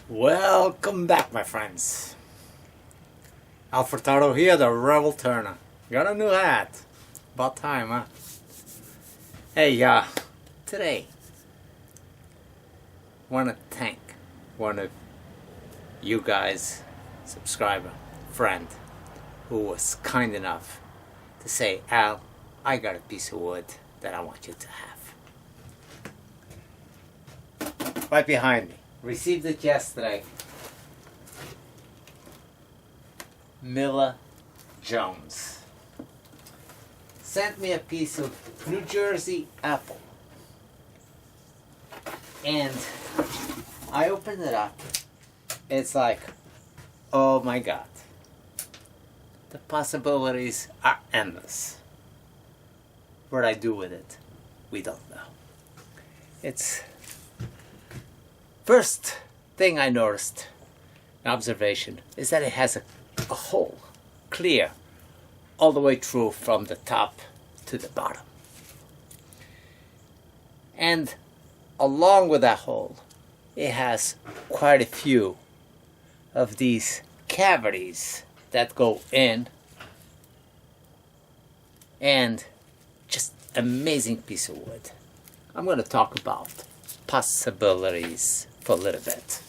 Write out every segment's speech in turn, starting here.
Welcome back, my friends. Furtado here, the Rebel Turner. Got a new hat. About time, huh? Hey, today, want to thank one of you guys, subscriber, friend, who was kind enough to say, Al, I got a piece of wood that I want you to have. Right behind me. Received it yesterday. Miller Jones sent me a piece of New Jersey apple, and I opened it up. It's like, oh my God, the possibilities are endless. What I do with it, we don't know. It's first thing I noticed, observation, is that it has a hole, clear, all the way through from the top to the bottom. And along with that hole, it has quite a few of these cavities that go in, and just amazing piece of wood. I'm going to talk about possibilities for a little bit.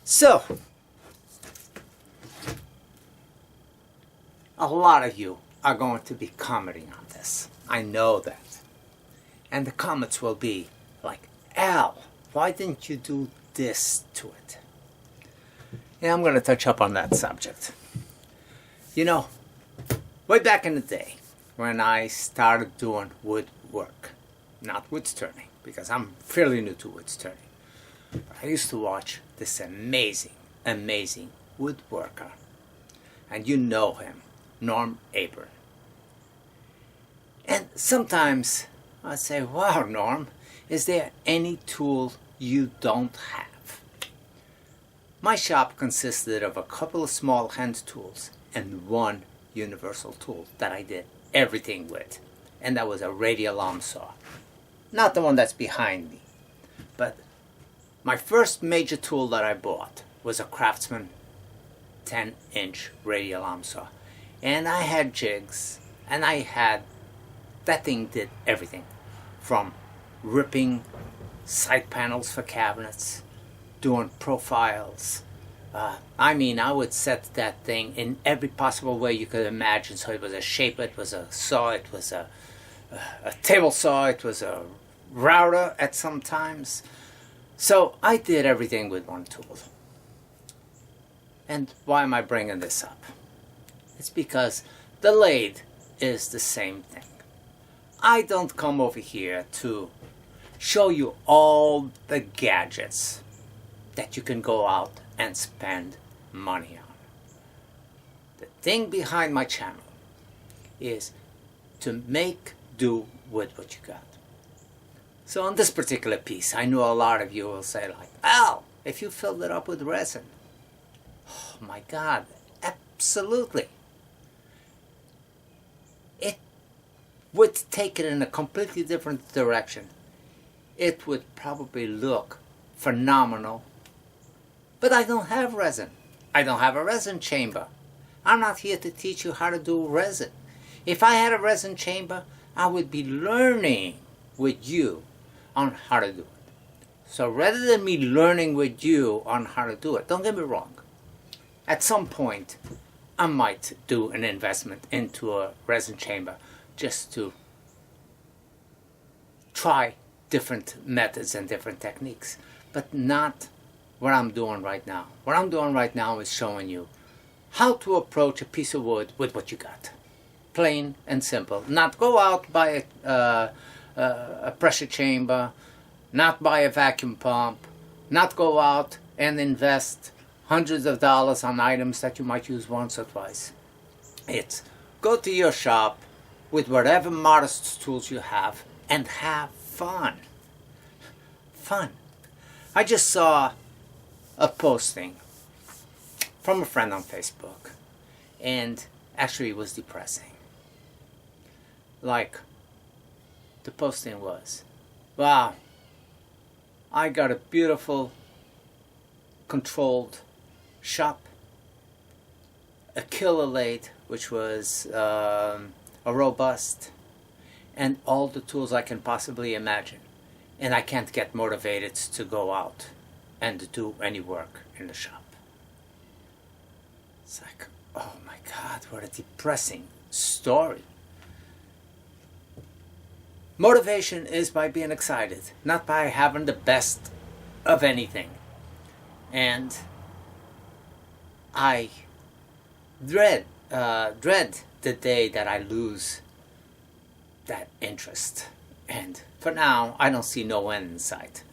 So, a lot of you are going to be commenting on this. I know that. And the comments will be like, Al, why didn't you do this to it? Yeah, I'm going to touch up on that subject. You know, way back in the day, when I started doing woodwork, not wood turning, because I'm fairly new to wood turning, I used to watch this amazing woodworker, and you know him, Norm Abern. And sometimes I'd say, wow, Norm, is there any tool you don't have? My shop consisted of a couple of small hand tools and one universal tool that I did everything with, and that was a radial arm saw. Not the one that's behind me, but my first major tool that I bought was a Craftsman 10-inch radial arm saw. And I had jigs, and that thing did everything from ripping side panels for cabinets, doing profiles. I would set that thing in every possible way you could imagine. So it was a shaper, it was a saw, it was a table saw, it was a router at some times. So I did everything with one tool. And why am I bringing this up? It's because the lathe is the same thing. I don't come over here to show you all the gadgets that you can go out and spend money on. The thing behind my channel is to make do with what you got. So on this particular piece, I know a lot of you will say like, Al, if you filled it up with resin. Oh my God, absolutely. It would take it in a completely different direction. It would probably look phenomenal. But I don't have resin. I don't have a resin chamber. I'm not here to teach you how to do resin. If I had a resin chamber, I would be learning with you on how to do it. So rather than me learning with you on how to do it, don't get me wrong, at some point I might do an investment into a resin chamber just to try different methods and different techniques, but not what I'm doing right now. What I'm doing right now is showing you how to approach a piece of wood with what you got. Plain and simple. Not go out, buy a pressure chamber, not buy a vacuum pump, not go out and invest hundreds of dollars on items that you might use once or twice. It's go to your shop with whatever modest tools you have and have fun. I just saw a posting from a friend on Facebook, and actually it was depressing. Like, the posting was, wow, I got a beautiful, controlled shop, a killer lathe, which was a robust, and all the tools I can possibly imagine. And I can't get motivated to go out and do any work in the shop. It's like, oh my God, what a depressing story. Motivation is by being excited, not by having the best of anything. And I dread the day that I lose that interest. And for now, I don't see no end in sight.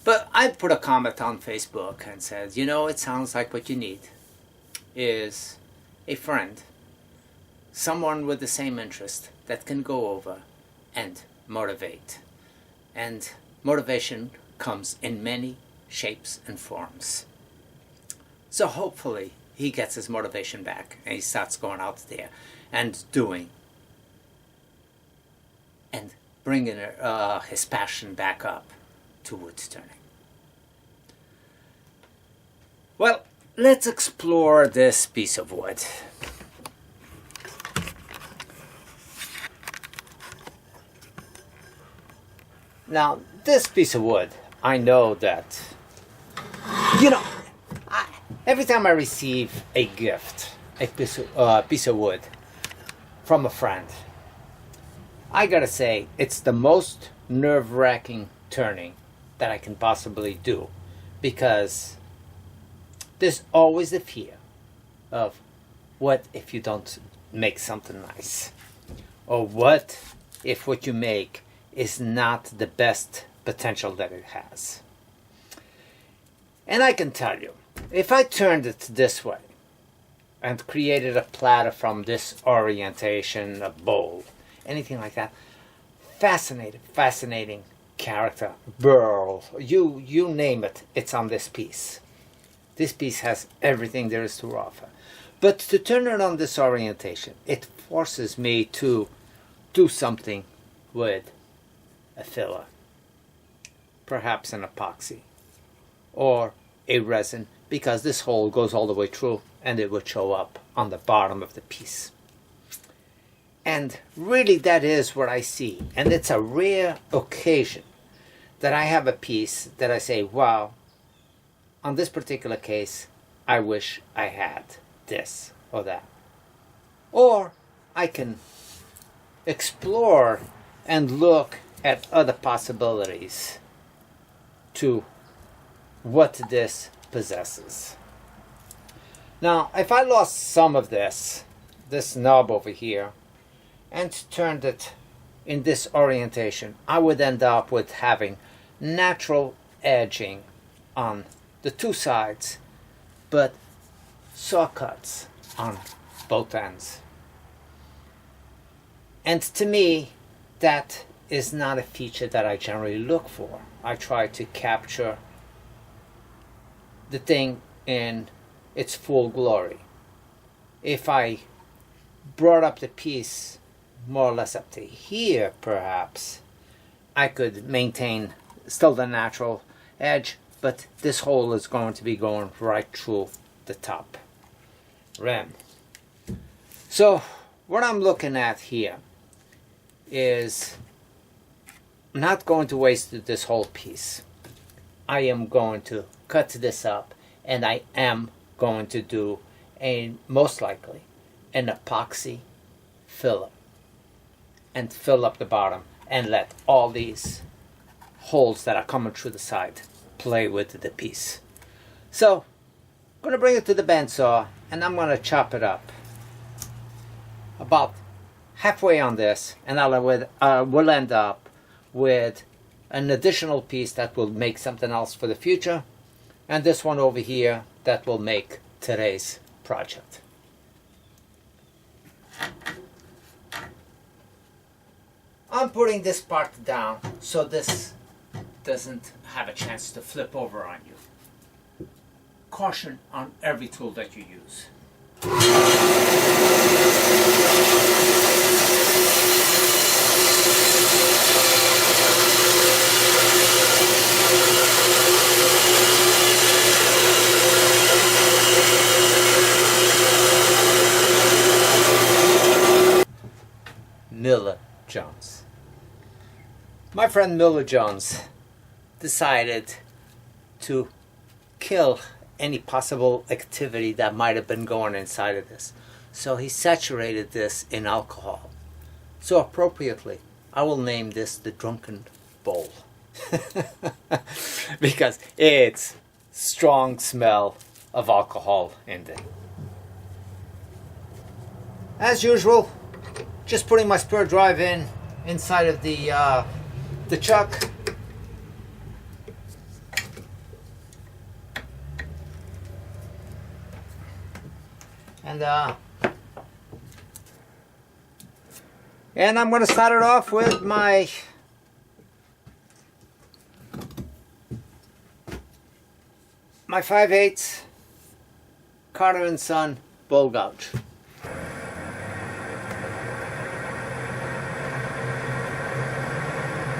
But I put a comment on Facebook and said, you know, it sounds like what you need is a friend, someone with the same interest that can go over and motivate. And motivation comes in many shapes and forms. So hopefully he gets his motivation back and he starts going out there and doing and bringing his passion back up to wood turning. Well, let's explore this piece of wood. Now, this piece of wood, I know that, you know, every time I receive a gift, a piece of wood from a friend, I gotta say, it's the most nerve-wracking turning that I can possibly do, because there's always the fear of what if you don't make something nice, or what if what you make is not the best potential that it has. And I can tell you, if I turned it this way and created a platter from this orientation, a bowl, anything like that, fascinating character, burl, you name it, it's on this piece. This piece has everything there is to offer. But to turn it on this orientation, it forces me to do something with a filler, perhaps an epoxy or a resin, because this hole goes all the way through and it would show up on the bottom of the piece. And really that is what I see, and it's a rare occasion that I have a piece that I say, wow, on this particular case I wish I had this or that. Or I can explore and look at other possibilities to what this possesses. Now, if I lost some of this knob over here, and turned it in this orientation, I would end up with having natural edging on the two sides, but saw cuts on both ends. And to me, that is not a feature that I generally look for. I try to capture the thing in its full glory. If I brought up the piece more or less up to here, perhaps, I could maintain still the natural edge, but this hole is going to be going right through the top rim. So what I'm looking at here is I'm not going to waste this whole piece. I am going to cut this up, and I am going to do most likely an epoxy filler and fill up the bottom and let all these holes that are coming through the side play with the piece. So I'm going to bring it to the bandsaw and I'm going to chop it up about halfway on this, and we'll end up with an additional piece that will make something else for the future, and this one over here that will make today's project. I'm putting this part down so this doesn't have a chance to flip over on you. caution on every tool that you use. Miller Jones. My friend Miller Jones decided to kill any possible activity that might have been going inside of this. So he saturated this in alcohol. So appropriately, I will name this the Drunken Bowl. Because it's strong smell of alcohol in it. As usual, just putting my spare drive inside of the chuck. And I'm going to start it off with my my 5/8 Carter & Son bowl gouge.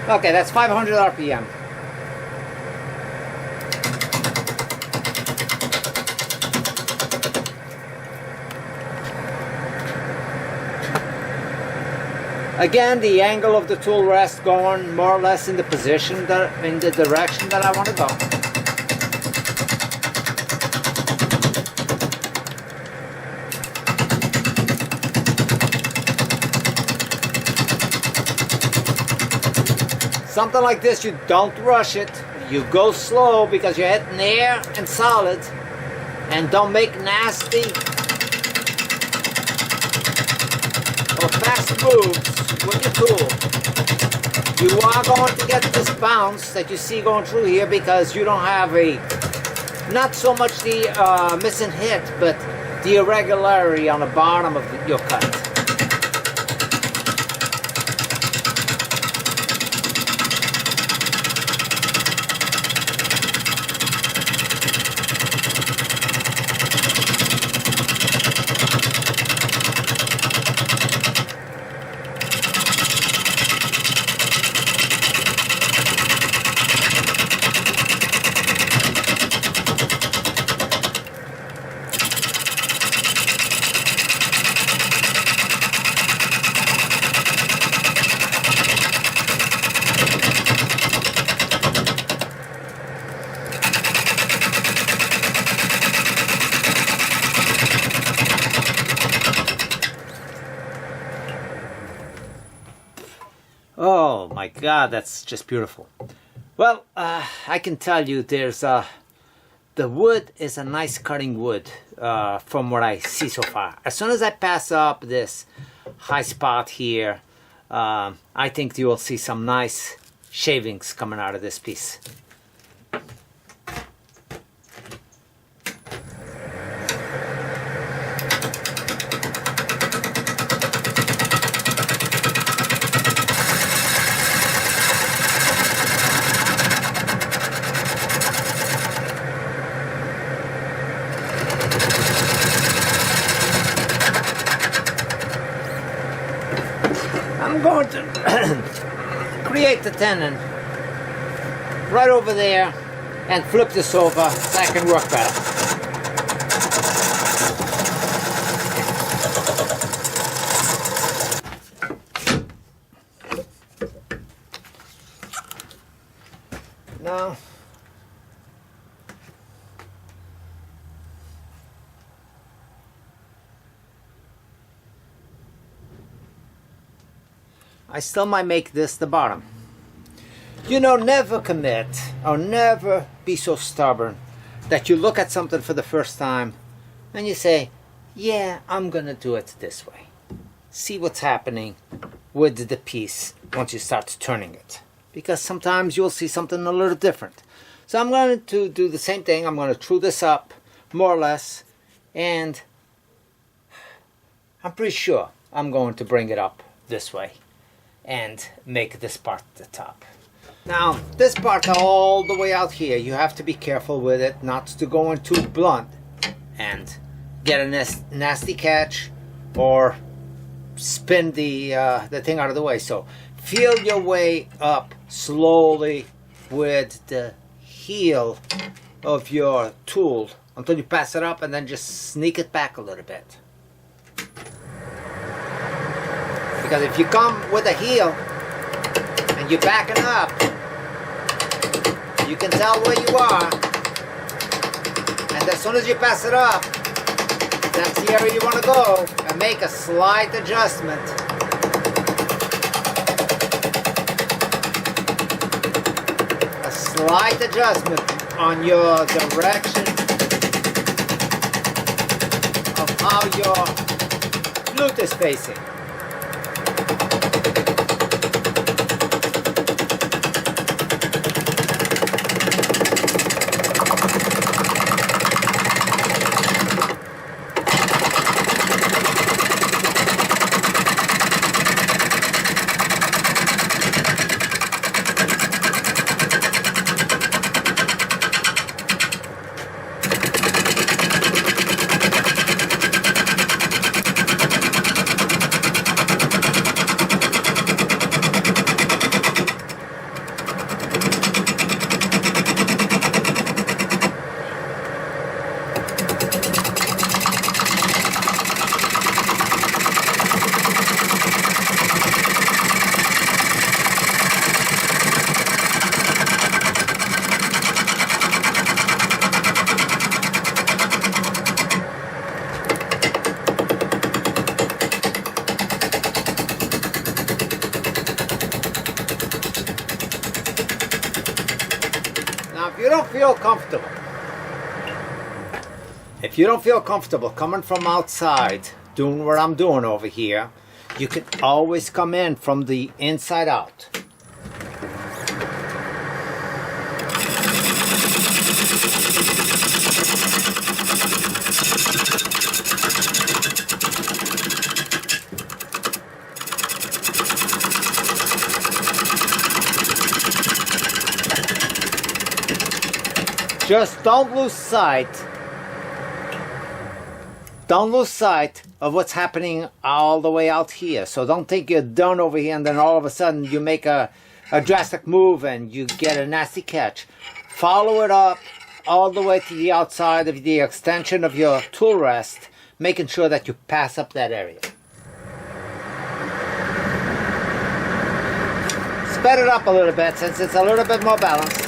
Okay, that's 500 RPM. Again, the angle of the tool rest going more or less in the position in the direction that I want to go. Something like this, you don't rush it. You go slow because you're hitting air and solid, and don't make nasty or fast moves with your tool. You are going to get this bounce that you see going through here because you don't have not so much the missing hit, but the irregularity on the bottom of your cut. Oh my God, that's just beautiful. Well, I can tell you there's the wood is a nice cutting wood from what I see so far. As soon as I pass up this high spot here, I think you will see some nice shavings coming out of this piece. I'm going to create the tenon right over there and flip this over so I can work better. Now, I still might make this the bottom. You know, never commit or never be so stubborn that you look at something for the first time and you say, yeah, I'm gonna do it this way. See what's happening with the piece once you start turning it. Because sometimes you'll see something a little different. So I'm going to do the same thing. I'm going to true this up more or less, and I'm pretty sure I'm going to bring it up this way and make this part the top. Now, this part all the way out here, you have to be careful with it, not to go in too blunt and get a nasty catch or spin the thing out of the way. So feel your way up slowly with the heel of your tool until you pass it up, and then just sneak it back a little bit. Because if you come with a heel and you're backing up, you can tell where you are, and as soon as you pass it up, that's the area you want to go, and make a slight adjustment. A slight adjustment on your direction of how your flute is facing. If you don't feel comfortable coming from outside doing what I'm doing over here, you can always come in from the inside out. Just don't lose sight. Don't lose sight of what's happening all the way out here. So don't think you're done over here and then all of a sudden you make a drastic move and you get a nasty catch. Follow it up all the way to the outside of the extension of your tool rest, making sure that you pass up that area. Sped it up a little bit since it's a little bit more balanced.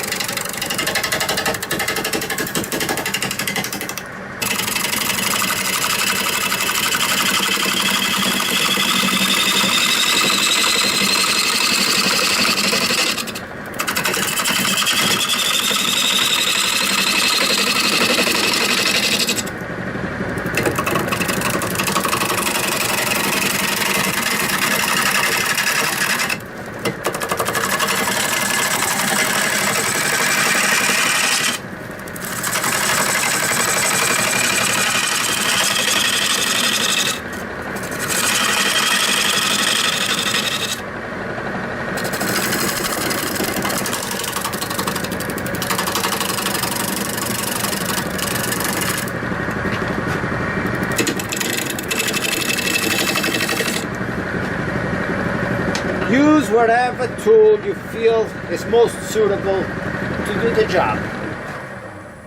Use whatever tool you feel is most suitable to do the job.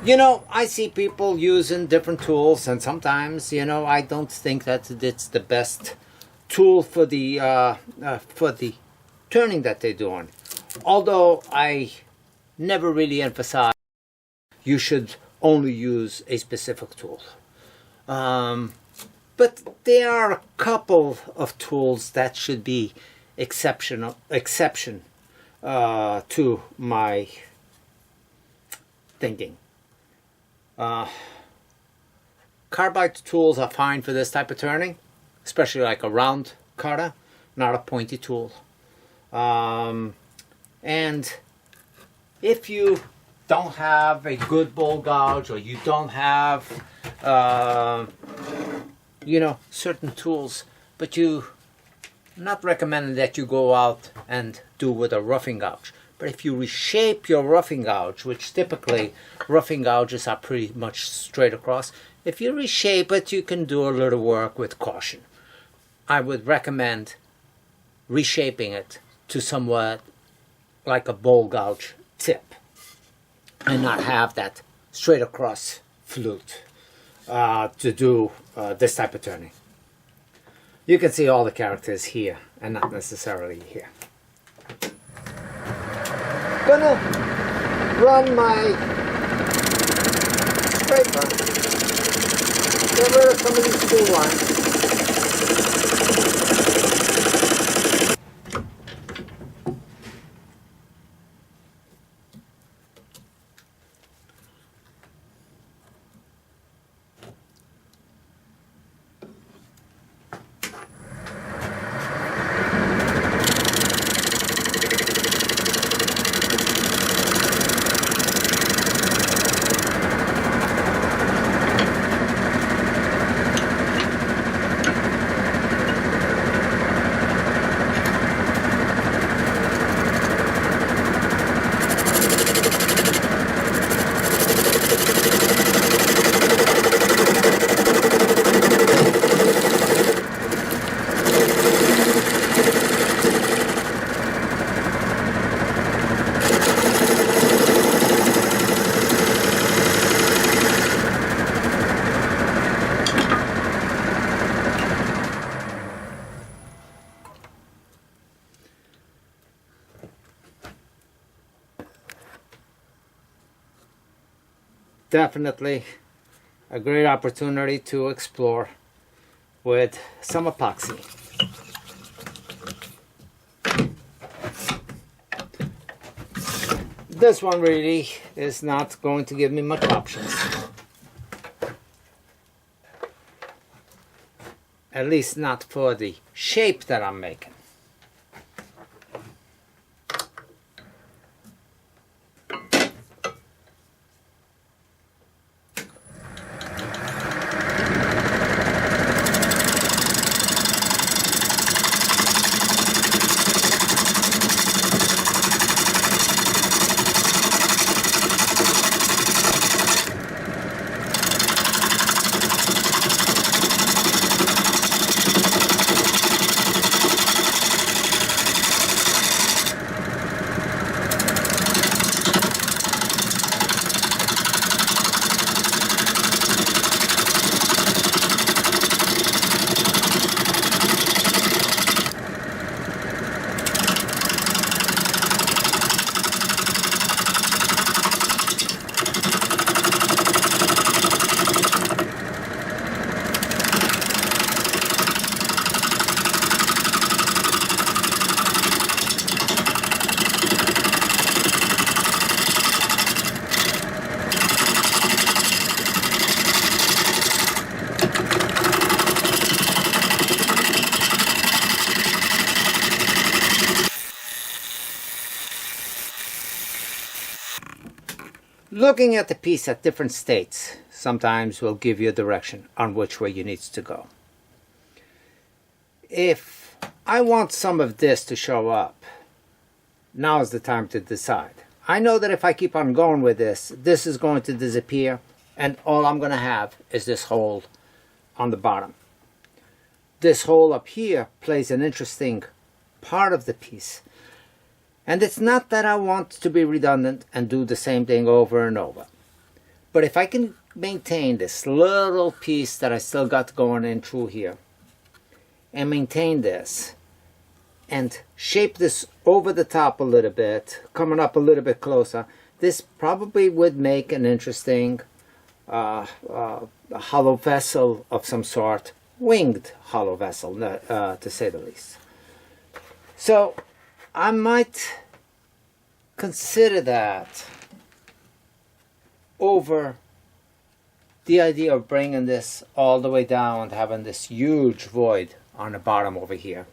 You know, I see people using different tools, and sometimes, you know, I don't think that it's the best tool for the turning that they're doing. Although I never really emphasize you should only use a specific tool. But there are a couple of tools that should be exception to my thinking. Carbide tools are fine for this type of turning, especially like a round cutter, not a pointy tool. And if you don't have a good bowl gouge, or you don't have you know, certain tools, but you not recommending that you go out and do with a roughing gouge. But if you reshape your roughing gouge, which typically roughing gouges are pretty much straight across, if you reshape it, you can do a little work with caution. I would recommend reshaping it to somewhat like a bowl gouge tip and not have that straight across flute to do this type of turning. You can see all the characters here and not necessarily here. Gonna run my scraper, get rid of some of these spool lines. Definitely a great opportunity to explore with some epoxy. This one really is not going to give me much options. At least not for the shape that I'm making. Looking at the piece at different states sometimes will give you a direction on which way you need to go. If I want some of this to show up, now is the time to decide. I know that if I keep on going with this, this is going to disappear and all I'm going to have is this hole on the bottom. This hole up here plays an interesting part of the piece. And it's not that I want to be redundant and do the same thing over and over. But if I can maintain this little piece that I still got going in through here, and maintain this, and shape this over the top a little bit, coming up a little bit closer, this probably would make an interesting hollow vessel of some sort, winged hollow vessel, to say the least. So I might consider that over the idea of bringing this all the way down and having this huge void on the bottom over here.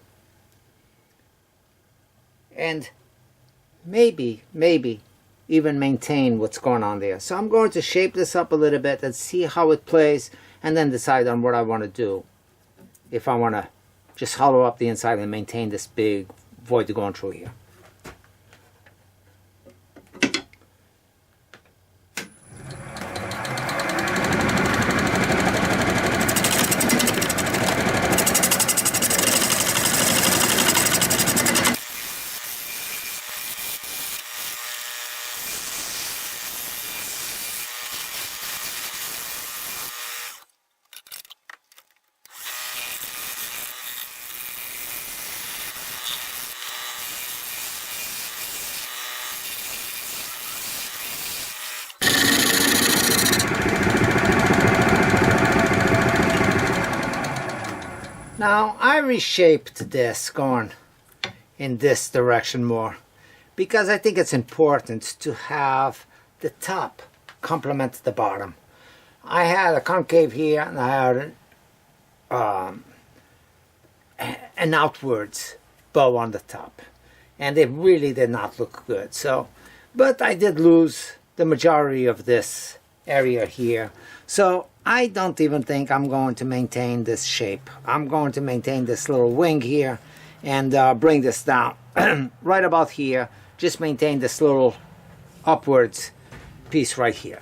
And maybe even maintain what's going on there. So I'm going to shape this up a little bit and see how it plays and then decide on what I want to do. If I want to just hollow up the inside and maintain this big void going through here. Now I reshaped this going in this direction more because I think it's important to have the top complement the bottom. I had a concave here and I had an outwards bow on the top, and it really did not look good. So, but I did lose the majority of this area here, so I don't even think I'm going to maintain this shape. I'm going to maintain this little wing here and bring this down right about here. Just maintain this little upwards piece right here.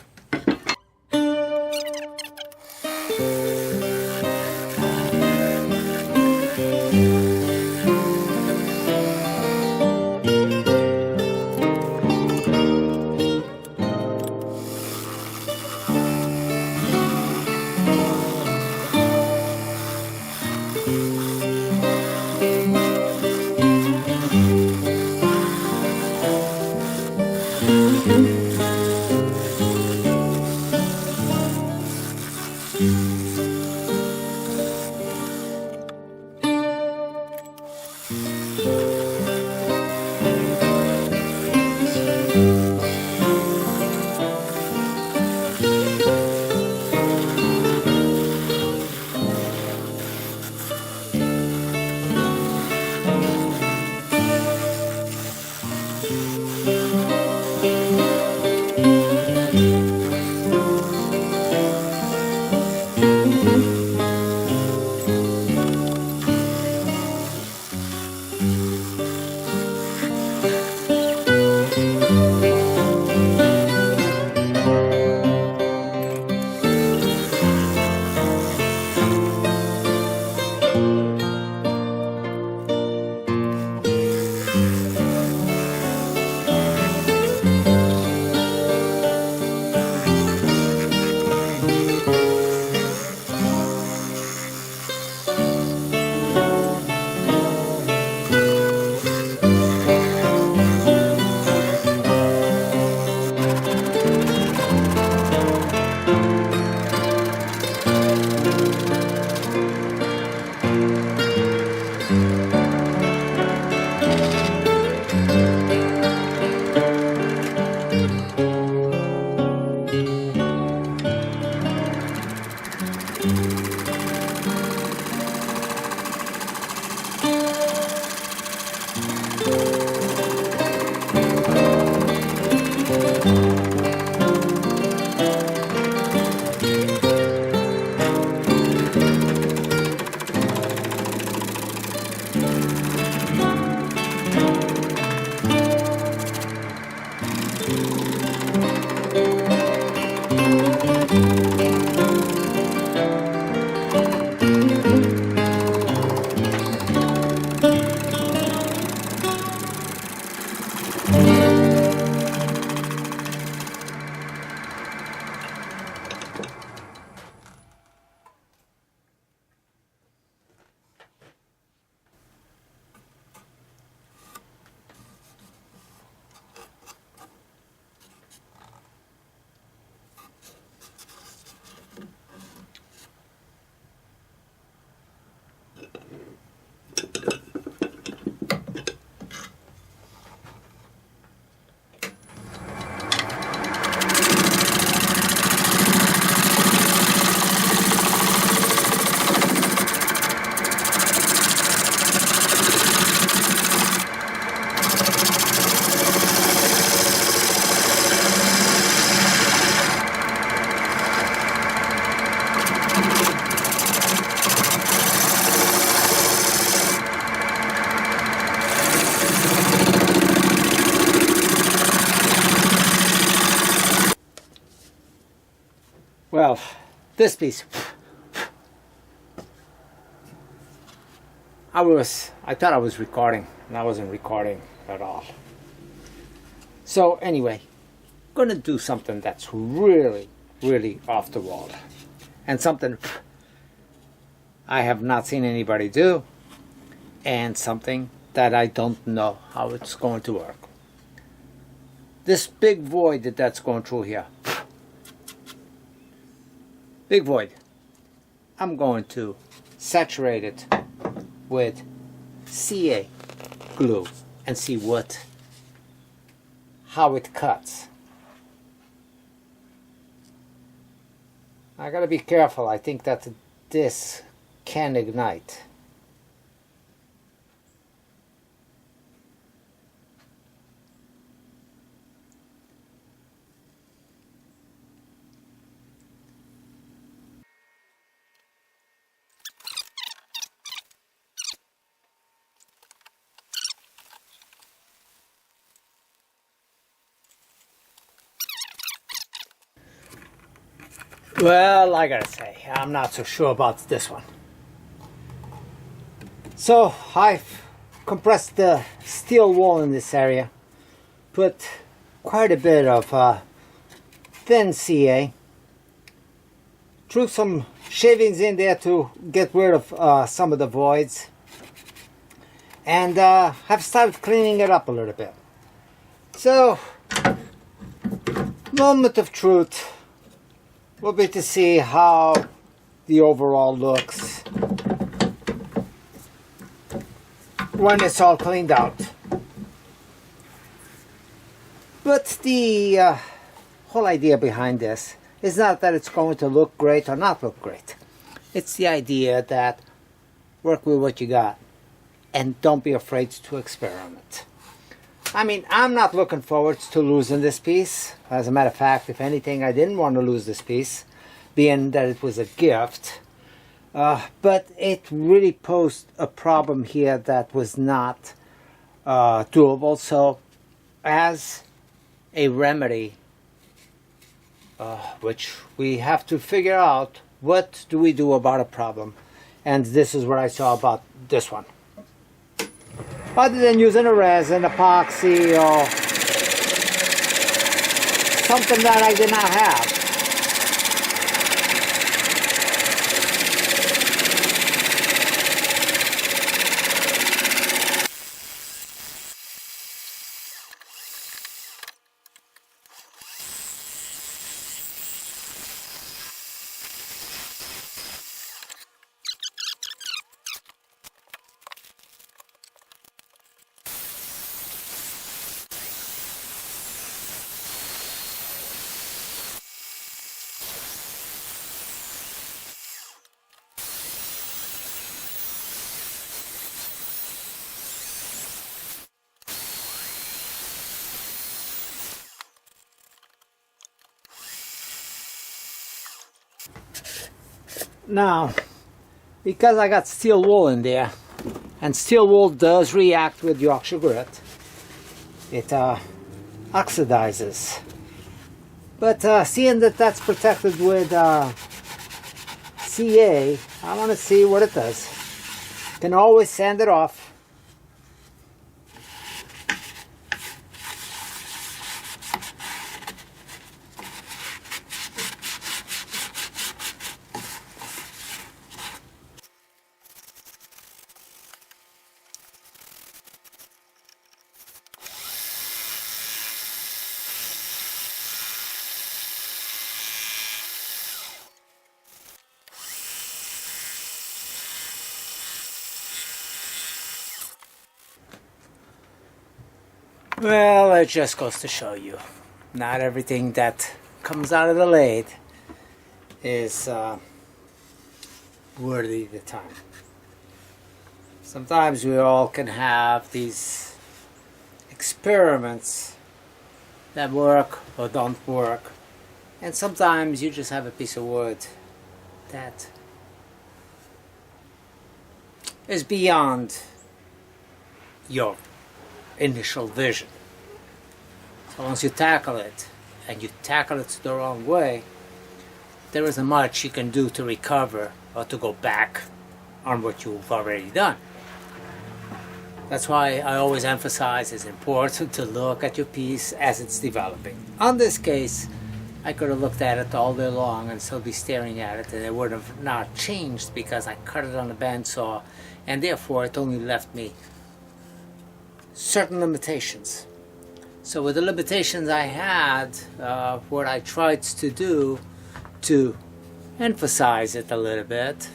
Well, this piece, I thought I was recording, and I wasn't recording at all. So anyway, I'm gonna do something that's really, really off the wall, and something I have not seen anybody do, and something that I don't know how it's going to work. This big void that's going through here, big void, I'm going to saturate it with CA glue and see how it cuts. I gotta be careful. I think that this can ignite. Well, I gotta say, I'm not so sure about this one. So I've compressed the steel wool in this area, put quite a bit of thin CA, threw some shavings in there to get rid of some of the voids, and have started cleaning it up a little bit. So, moment of truth will be to see how the overall looks when it's all cleaned out. But the whole idea behind this is not that it's going to look great or not look great. It's the idea that work with what you got and don't be afraid to experiment. I mean, I'm not looking forward to losing this piece. As a matter of fact, if anything, I didn't want to lose this piece, being that it was a gift. But it really posed a problem here that was not doable. So, as a remedy, which we have to figure out, what do we do about a problem? And this is what I saw about this one. Other than using a resin, epoxy, or something that I did not have. Now, because I got steel wool in there, and steel wool does react with Yorkshire grit, it oxidizes. But seeing that that's protected with CA, I want to see what it does. Can always sand it off. Well, it just goes to show you, not everything that comes out of the lathe is worthy of the time. Sometimes we all can have these experiments that work or don't work, and sometimes you just have a piece of wood that is beyond your initial vision. So once you tackle it, and you tackle it the wrong way, there isn't much you can do to recover or to go back on what you've already done. That's why I always emphasize it's important to look at your piece as it's developing. On this case, I could have looked at it all day long and still be staring at it, and it would have not changed because I cut it on a bandsaw, and therefore it only left me certain limitations. So with the limitations I had, what I tried to do to emphasize it a little bit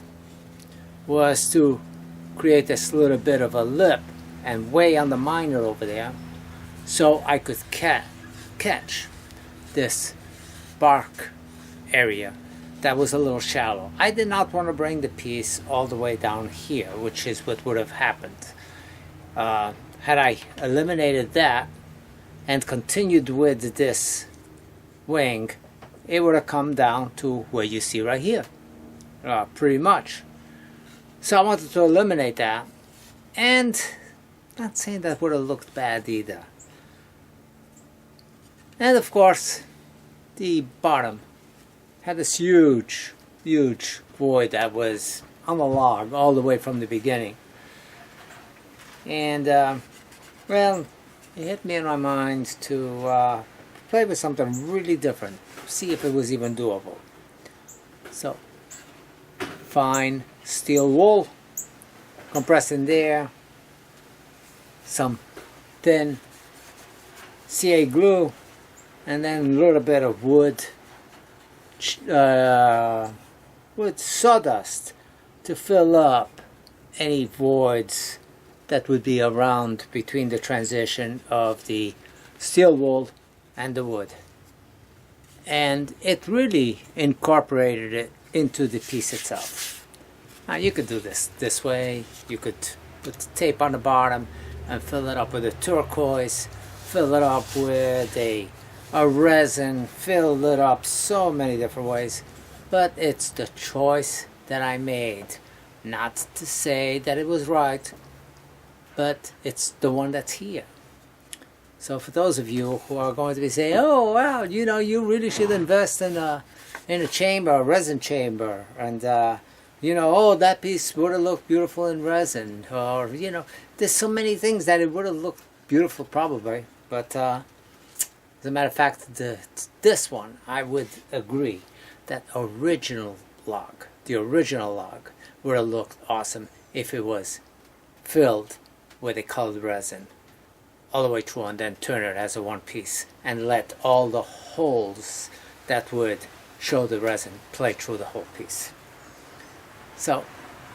was to create this little bit of a lip and way on the minor over there, so I could catch this bark area that was a little shallow. I did not want to bring the piece all the way down here, which is what would have happened. Had I eliminated that and continued with this wing, it would have come down to where you see right here, pretty much. So I wanted to eliminate that, and not saying that would have looked bad either. And of course, the bottom had this huge void that was on the log all the way from the beginning. And well, it hit me in my mind to play with something really different, see if it was even doable. So, fine steel wool, compressed in there, some thin CA glue, and then a little bit of wood sawdust to fill up any voids that would be around between the transition of the steel wool and the wood. And it really incorporated it into the piece itself. Now you could do this way. You could put the tape on the bottom and fill it up with a turquoise, fill it up with a resin, fill it up so many different ways. But it's the choice that I made. Not to say that it was right, but it's the one that's here. So for those of you who are going to be saying, oh wow, you know, you really should invest in a chamber, a resin chamber, and you know, oh, that piece would have looked beautiful in resin, or you know, there's so many things that it would have looked beautiful probably, but as a matter of fact, this one, I would agree that the original log would have looked awesome if it was filled with a colored resin all the way through, and then turn it as a one piece and let all the holes that would show the resin play through the whole piece. So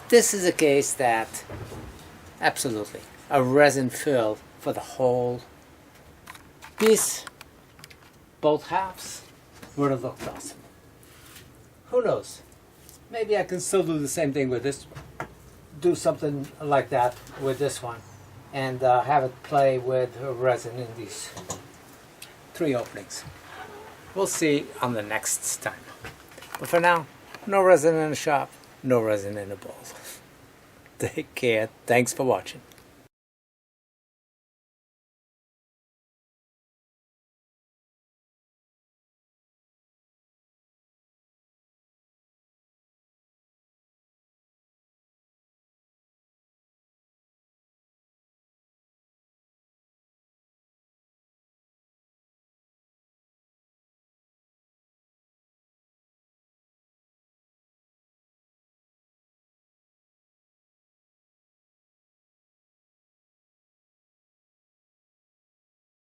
this is a case that absolutely a resin fill for the whole piece, both halves, would have looked awesome. Who knows? Maybe I can still do the same thing with this, do something like that with this one, and have it play with resin in these 3 openings. We'll see on the next time. But for now, no resin in the shop, no resin in the bowl. Take care. Thanks for watching.